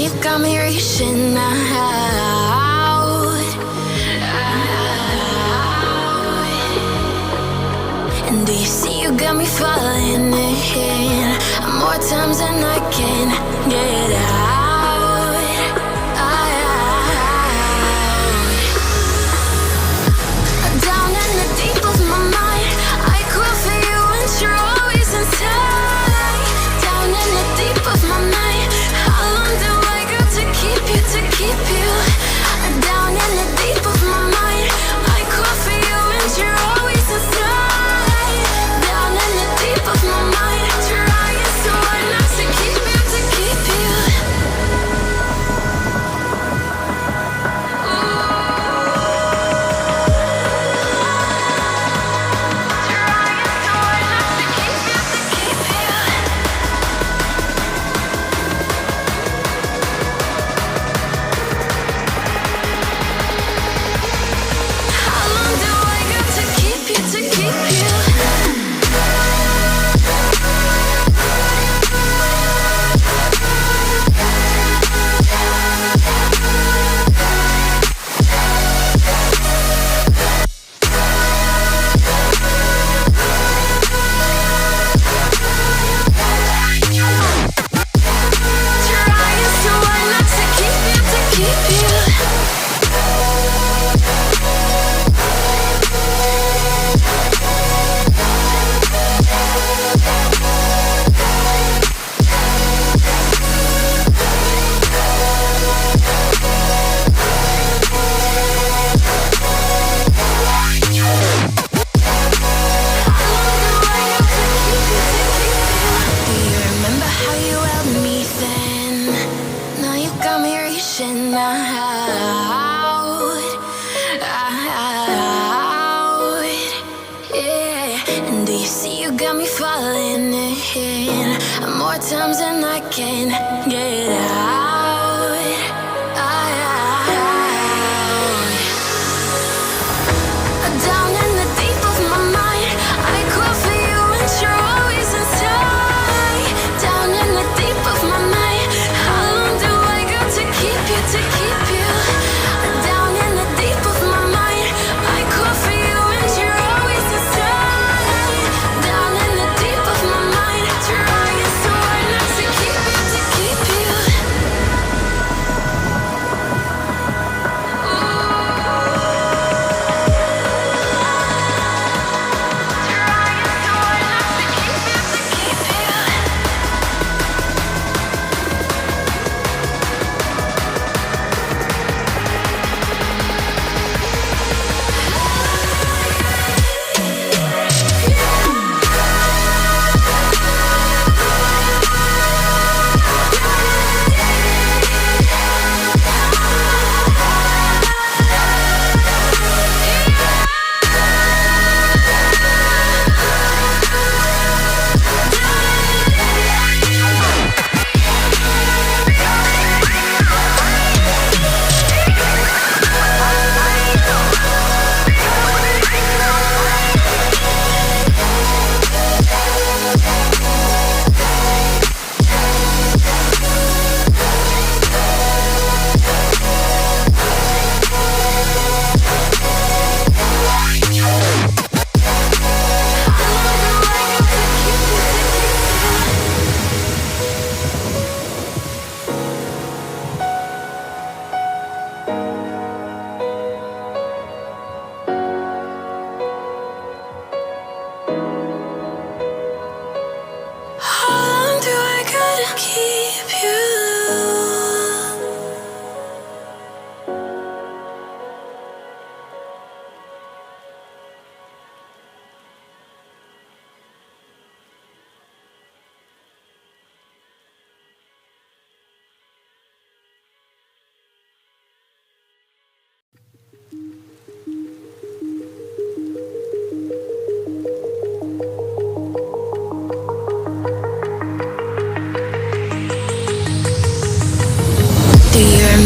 you got me reaching out. And do you see you got me falling in more times than I can get out. Down in the deep of my mind, I call for you and you're always inside. Down in the deep of my mind, how long do I got to keep you, to keep you? Down in the deep of my mind, I call for you and you're always inside. Down in the deep of my mind, trying so hard not to keep you, to keep you. Times and I can't get out. Down in the deep of my mind, I call for you and you're always inside. Down in the deep of my mind, how long do I got to keep you, to keep you? Down in the deep of my mind, I call for you and you're always inside. Down in the deep of my mind, trying so hard not to keep you, to keep you.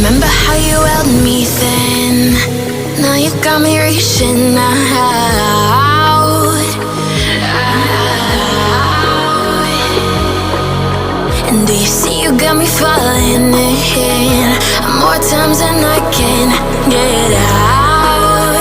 Remember how you held me then? Now you got me reaching out. And do you see you got me falling in more times than I can get out.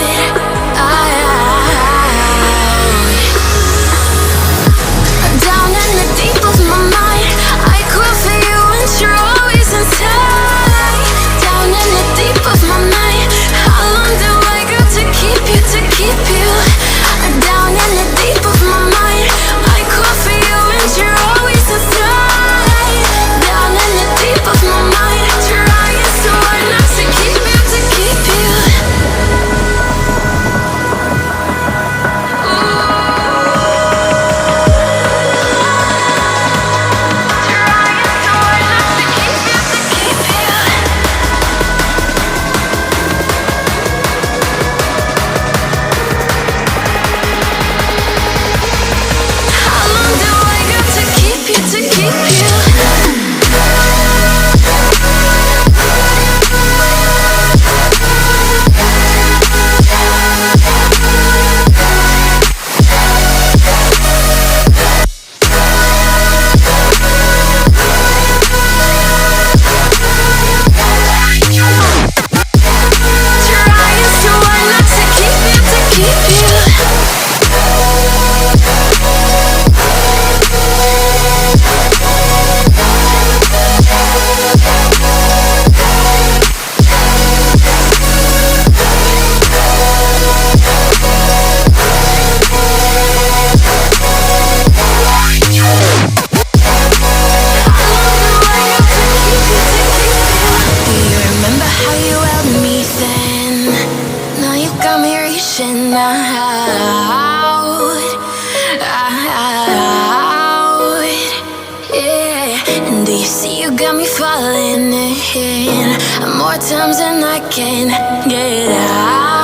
Down in the deep of my mind, I crawl for you and you're always inside. Down in the deep of my mind, how long do I got to keep you, to keep you? Down in the deep of my mind, I crawl for you and you're always inside. Down in the deep of my mind, trying so hard not to keep you, to keep you. More times than I can get out.